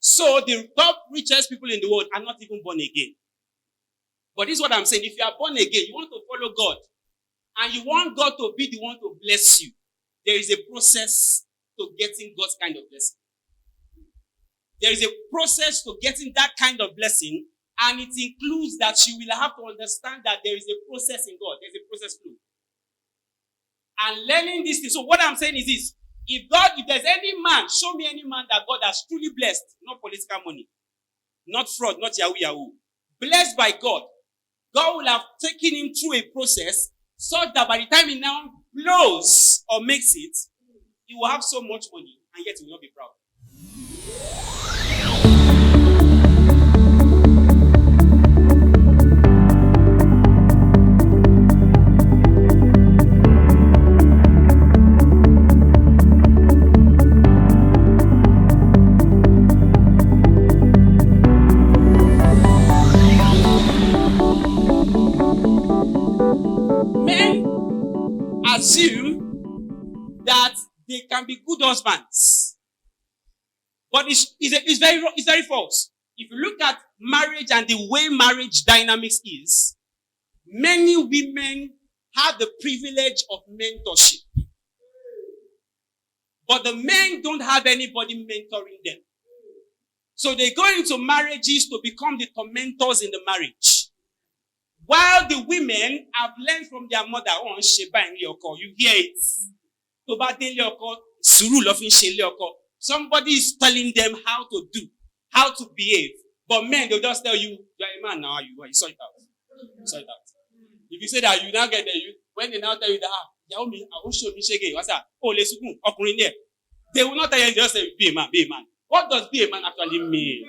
So the top richest people in the world are not even born again. But this is what I'm saying. If you are born again, you want to follow God, and you want God to be the one to bless you, there is a process to getting God's kind of blessing. There is a process to getting that kind of blessing, and it includes that you will have to understand that there is a process in God. There's a process flow. And learning this thing. So what I'm saying is this. If there's any man, show me any man that God has truly blessed, not political money, not fraud, not Yahoo, blessed by God, God will have taken him through a process such that by the time he now blows or makes it, he will have so much money and yet he will not be proud. Assume that they can be good husbands, but it's very false. If you look at marriage and the way marriage dynamics is, many women have the privilege of mentorship, but the men don't have anybody mentoring them. So they go into marriages to become the tormentors in the marriage. While the women have learned from their mother, you hear it. Somebody is telling them how to do, how to behave. But men, they'll just tell you, you're a man now, you sort it out. Sort it out. If you say that, you now get there, when they now tell you that, they will not tell you, they just say, be a man, be a man. What does be a man actually mean?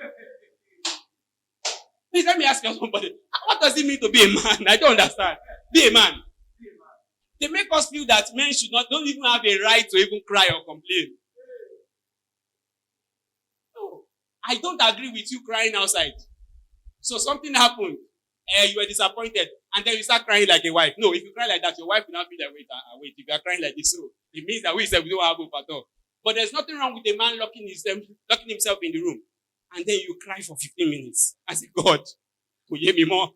Please let me ask you somebody. What does it mean to be a man? I don't understand. Be a man. They make us feel that men don't even have a right to even cry or complain. No. I don't agree with you crying outside. So something happened. You were disappointed. And then you start crying like a wife. No, if you cry like that, your wife will not be like, wait. If you are crying like this, so it means that we don't have hope at all. But there's nothing wrong with a man locking himself in the room. And then you cry for 15 minutes. I say, God, will you hear me more?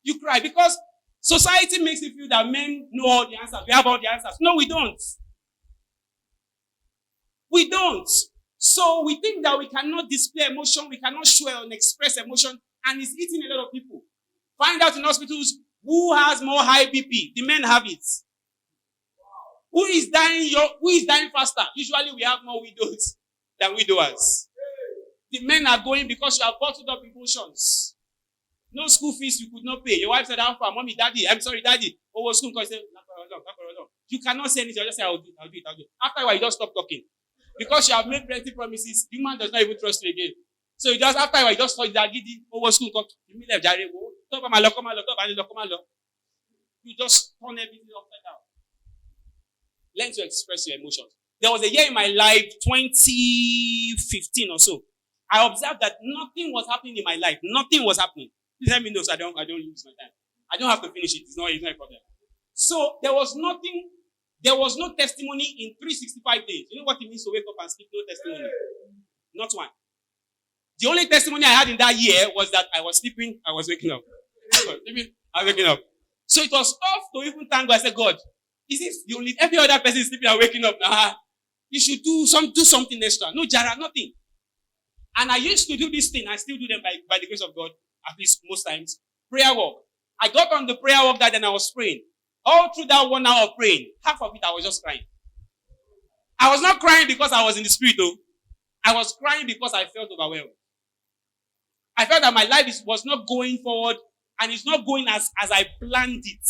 You cry because society makes you feel that men know all the answers. We have all the answers. No, we don't. We don't. So we think that we cannot display emotion, we cannot show and express emotion, and it's eating a lot of people. Find out in hospitals who has more high BP. The men have it. Who is dying faster? Usually we have more widows than widowers. The men are going because you have bottled up emotions. No school fees you could not pay. Your wife said, how far? Mommy, daddy, I'm sorry, daddy. Over school, because you cannot say anything. You just say, I'll do it. After a while, you just stop talking. Because you have made plenty promises, the man does not even trust you again. So you just, after a while, you just thought that over school, you just turn everything upside down. Learn to express your emotions. There was a year in my life, 2015 or so. I observed that nothing was happening in my life. Nothing was happening. Please let me know so I don't lose my time. I don't have to finish it. It's not a problem. So there was nothing. There was no testimony in 365 days. You know what it means to wake up and speak no testimony? Not one. The only testimony I had in that year was that I was sleeping, I was waking up. I was waking up. So it was tough to even thank God. I said, God, is this the only, every other person is sleeping and waking up now? You should do something extra. No jara, nothing. And I used to do this thing. I still do them by the grace of God, at least most times. Prayer walk. I got on the prayer walk that and I was praying. All through that 1 hour of praying, half of it I was just crying. I was not crying because I was in the spirit though. I was crying because I felt overwhelmed. I felt that my life was not going forward and it's not going as I planned it.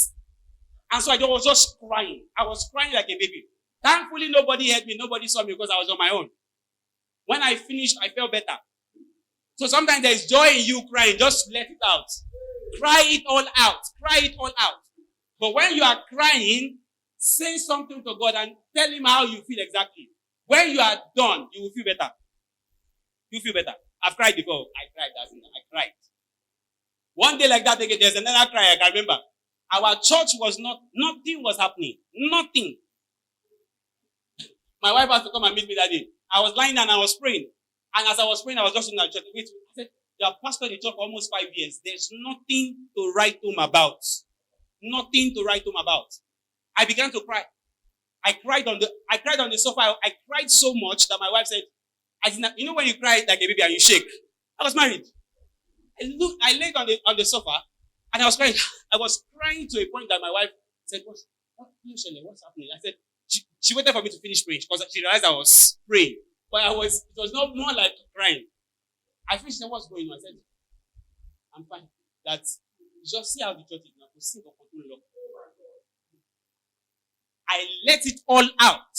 And so I was just crying. I was crying like a baby. Thankfully, nobody heard me. Nobody saw me because I was on my own. When I finished, I felt better. So sometimes there's joy in you crying. Just let it out. Cry it all out. Cry it all out. But when you are crying, say something to God and tell him how you feel exactly. When you are done, you will feel better. You feel better. I've cried before. I cried. One day like that, there's another cry I can remember. Our church was nothing was happening. Nothing. My wife had to come and meet me that day. I was lying down and I was praying. And as I was praying, I was just in the church. Wait, I said, you have pastored the church for almost 5 years. There's nothing to write home about. Nothing to write home about. I began to cry. I cried on the sofa. I cried so much that my wife said, you know when you cry like a baby and you shake? I was married. I laid on the sofa and I was crying. I was crying to a point that my wife said, what's happening? I said, she waited for me to finish praying because she realized I was praying. But it was not more like crying. I finished, what's going on? I said, I'm fine. Just see how the church is now. I let it all out.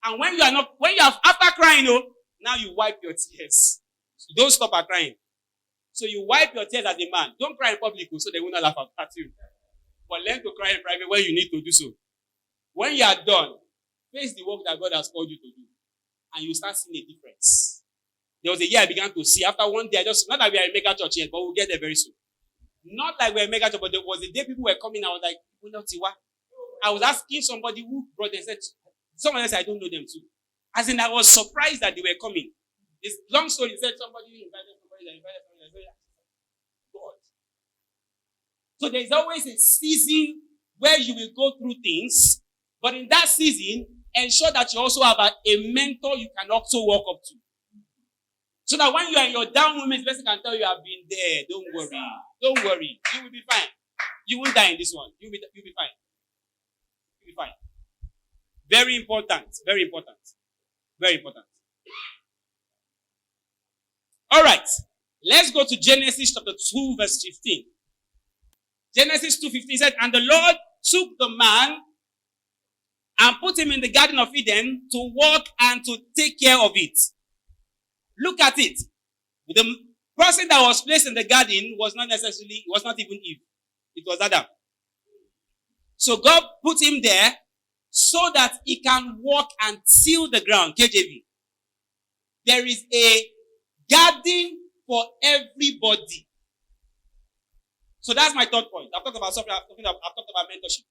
And when you have after crying, now you wipe your tears. You don't stop at crying. So you wipe your tears as a man. Don't cry in public so they will not laugh at you. But learn to cry in private when you need to do so. When you are done, face the work that God has called you to do. And you start seeing a difference. There was a year I began to see. After one day, not that we are a mega church yet, but we'll get there very soon. Not like we're a mega church, but there was a day people were coming. I was like, I was asking somebody who brought them. Said, someone else, I don't know them too. As in, I was surprised that they were coming. This long story said somebody invited somebody. God. So there's always a season where you will go through things, but in that season, ensure that you also have a mentor you can also walk up to. So that when you are in your down moments, the person can tell you have been there. Don't worry. Don't worry. You will be fine. You won't die in this one. You'll be fine. You'll be fine. Very important. Very important. Very important. All right. Let's go to Genesis chapter 2, verse 15. Genesis 2:15 said, and the Lord took the man and put him in the Garden of Eden to work and to take care of it. Look at it. The person that was placed in the garden was not even Eve. It was Adam. So God put him there so that he can walk and till the ground. KJV. There is a garden for everybody. So that's my third point. I've talked about something. I've talked about mentorship.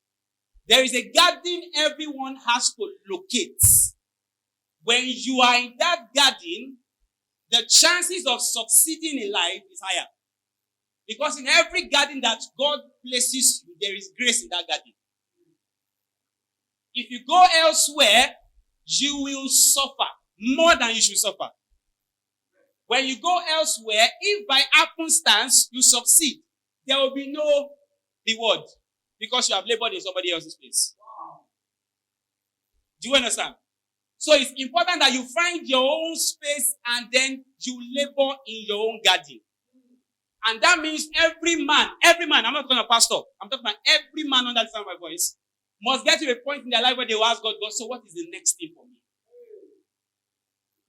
There is a garden everyone has to locate. When you are in that garden, the chances of succeeding in life is higher. Because in every garden that God places you, there is grace in that garden. If you go elsewhere, you will suffer more than you should suffer. When you go elsewhere, if by happenstance you succeed, there will be no reward because you have labored in somebody else's place. Do you understand? So it's important that you find your own space and then you labor in your own garden. And that means every man, I'm not talking about pastor, I'm talking about every man under the sound of my voice, must get to a point in their life where they will ask God, so what is the next thing for me?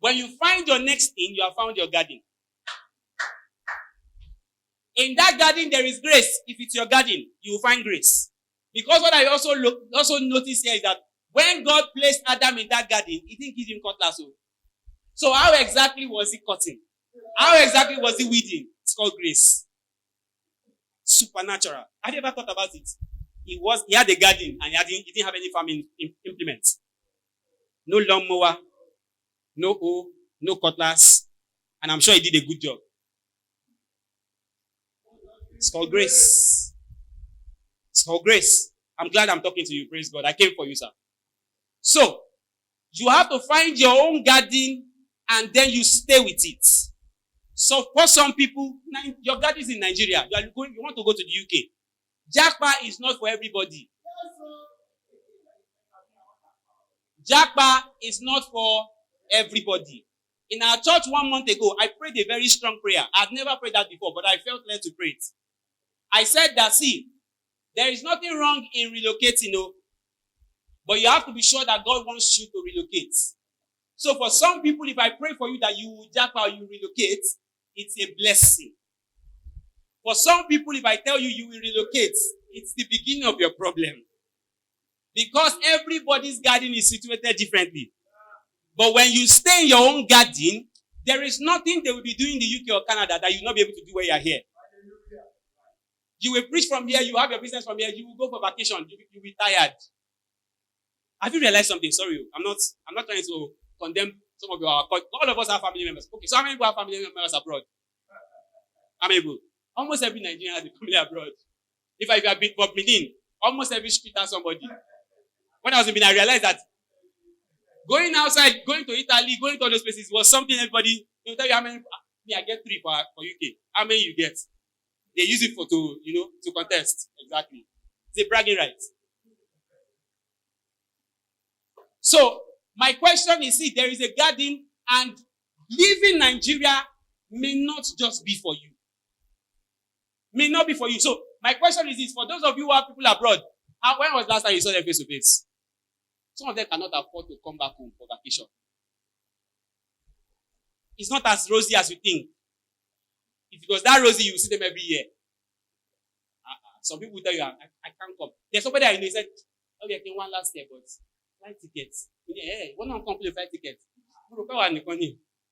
When you find your next thing, you have found your garden. In that garden, there is grace. If it's your garden, you will find grace. Because what I also notice here is that when God placed Adam in that garden, he didn't give him cutlass. So how exactly was he cutting? How exactly was he weeding? It's called grace. Supernatural. Have you ever thought about it? He had a garden and he didn't have any farming implements. No lawnmower, no hoe, no cutlass, and I'm sure he did a good job. It's called grace. It's called grace. I'm glad I'm talking to you. Praise God. I came for you, sir. So, you have to find your own garden and then you stay with it. So, for some people, your garden is in Nigeria. You want to go to the UK. Japa is not for everybody. Japa is not for everybody. In our church 1 month ago, I prayed a very strong prayer. I've never prayed that before, but I felt led to pray it. I said that, there is nothing wrong in relocating, but you have to be sure that God wants you to relocate. So for some people, if I pray for you that you will jump or you relocate, it's a blessing. For some people, if I tell you you will relocate, it's the beginning of your problem. Because everybody's garden is situated differently. But when you stay in your own garden, there is nothing they will be doing in the UK or Canada that you will not be able to do where you are here. You will preach from here, you have your business from here, you will go for vacation, you will be tired. Have you realized something? Sorry, I'm not trying to condemn Some of you are, all of us have family members. Okay, so how many people have family members abroad? How many people? Almost every Nigerian has a family abroad. If you have been from Benin, almost every street has somebody. When I was in Benin, I realized that going outside, going to Italy, going to all those places was something everybody, they will tell you how many, I get 3 for UK. How many you get? They use it to contest. Exactly. It's a bragging right. So, my question is, see, there is a garden, and leaving Nigeria may not just be for you. May not be for you. So, my question is this, for those of you who have people abroad, when was the last time you saw them face to face? Some of them cannot afford to come back home for vacation. It's not as rosy as you think. If it was that rosy, you see them every year. Some people will tell you, I can't come. There's somebody I know, he said, okay, I came one last year, but flight tickets. Yeah, one not come play flight tickets.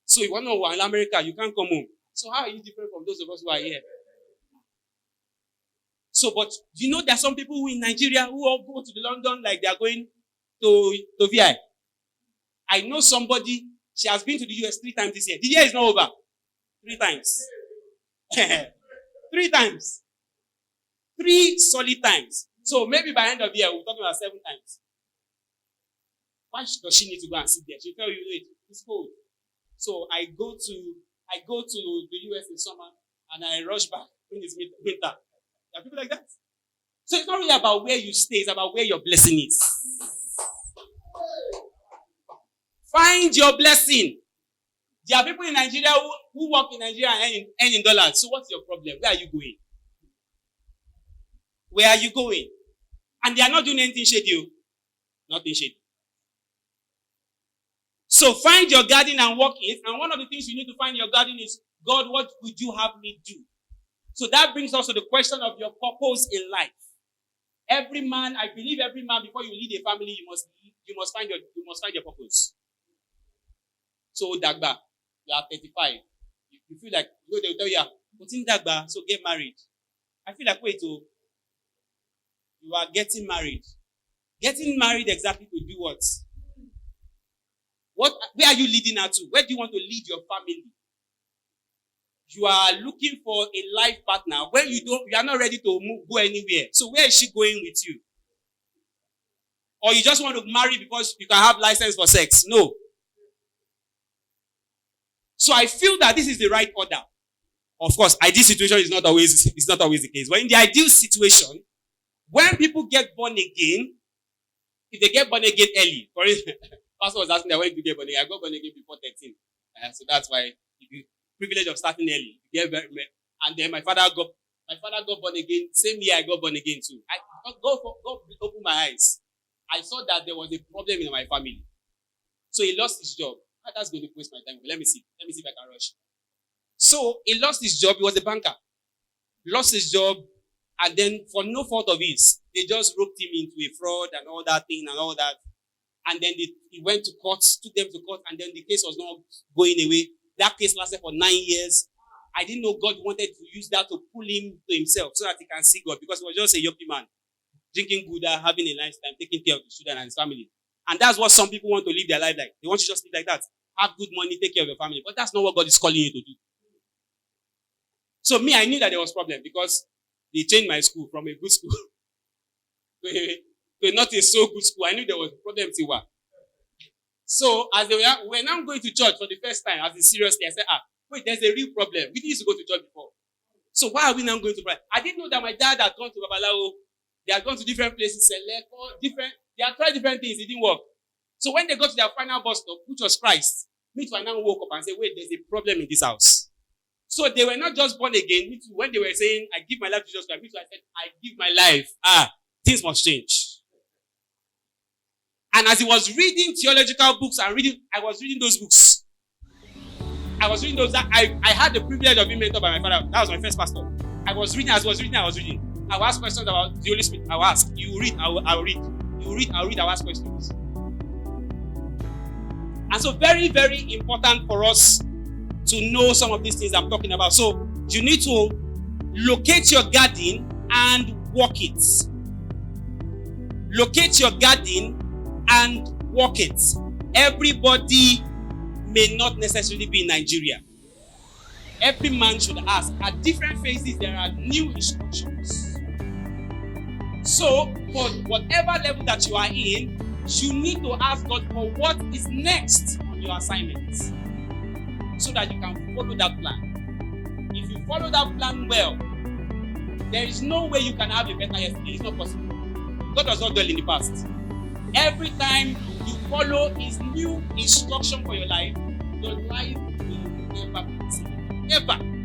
So you want to know in America, you can't come home. So how are you different from those of us who are here? So, but you know, there are some people who in Nigeria who all go to the London like they are going to VI. I know somebody, she has been to the US 3 times this year. The year is not over. 3 times. 3 times. 3 solid times. So maybe by the end of the year, we're talking about 7 times. Why does she need to go and sit there? She'll tell you, wait, it's cold. So I go to the US in summer and I rush back when it's winter. There are people like that. So it's not really about where you stay, it's about where your blessing is. Find your blessing. There are people in Nigeria who work in Nigeria and earn in dollars. So what's your problem? Where are you going? Where are you going? And they are not doing anything shady. Nothing shady. So find your garden and walk it. And one of the things you need to find in your garden is, God, what would you have me do? So that brings us to the question of your purpose in life. Every man, I believe every man, before you lead a family, you must find your purpose. So Dagba, you are 35. You feel like, they will tell you, but in Dagba, so get married. I feel like, wait, you are getting married. Getting married exactly to do what? Where are you leading her to? Where do you want to lead your family? You are looking for a life partner where you are not ready to go anywhere. So where is she going with you? Or you just want to marry because you can have license for sex? No. So I feel that this is the right order. Of course, ideal situation is not always the case. But in the ideal situation, when people get born again, if they get born again early, for instance, Pastor was asking that when you get born again, I got born again before 13. So that's why the privilege of starting early. And then my father got born again. Same year I got born again too. God opened my eyes. I saw that there was a problem in my family. So he lost his job. That's going to waste my time. Let me see if I can rush. So he lost his job. He was a banker. Lost his job. And then for no fault of his, they just roped him into a fraud and all that thing and all that. And then he went to court, took them to court, and then the case was not going away. That case lasted for 9 years. I didn't know God wanted to use that to pull him to himself so that he can see God, because he was just a yuppie man, drinking Gouda, having a nice time, taking care of the children and his family. And that's what some people want to live their life like. They want to just live like that. Have good money, take care of your family. But that's not what God is calling you to do. So me, I knew that there was a problem because they changed my school from a good school to not a so good school. I knew there was a problem. So as we were now going to church for the first time, as in seriously, I said, wait, there's a real problem. We didn't used to go to church before. So why are we now going to pray? I didn't know that my dad had gone to Babalawo. They had gone to different places, they had tried different things. It didn't work. So when they got to their final bus stop, which was Christ, me too, I now woke up and said, wait, there's a problem in this house. So they were not just born again. Me too, when they were saying, I give my life to Jesus Christ, me too, I said, I give my life. Things must change. And as he was reading theological books and I was reading those books. I was reading those. I had the privilege of being mentored by my father. That was my first pastor. I was reading. I will ask questions about the Holy Spirit. I will ask. You read. I will read. You read. I will read. I will ask questions. And so very, very important for us to know some of these things I'm talking about. So you need to locate your garden and walk it. Locate your garden and walk it. Everybody may not necessarily be in Nigeria. Every man should ask. At different phases, there are new instructions. So, for whatever level that you are in, you need to ask God for what is next on your assignment, so that you can follow that plan. If you follow that plan well, there is no way you can have a better yesterday. It's not possible. God does not dwell in the past. Every time you follow His new instruction for your life will never be the same. Never.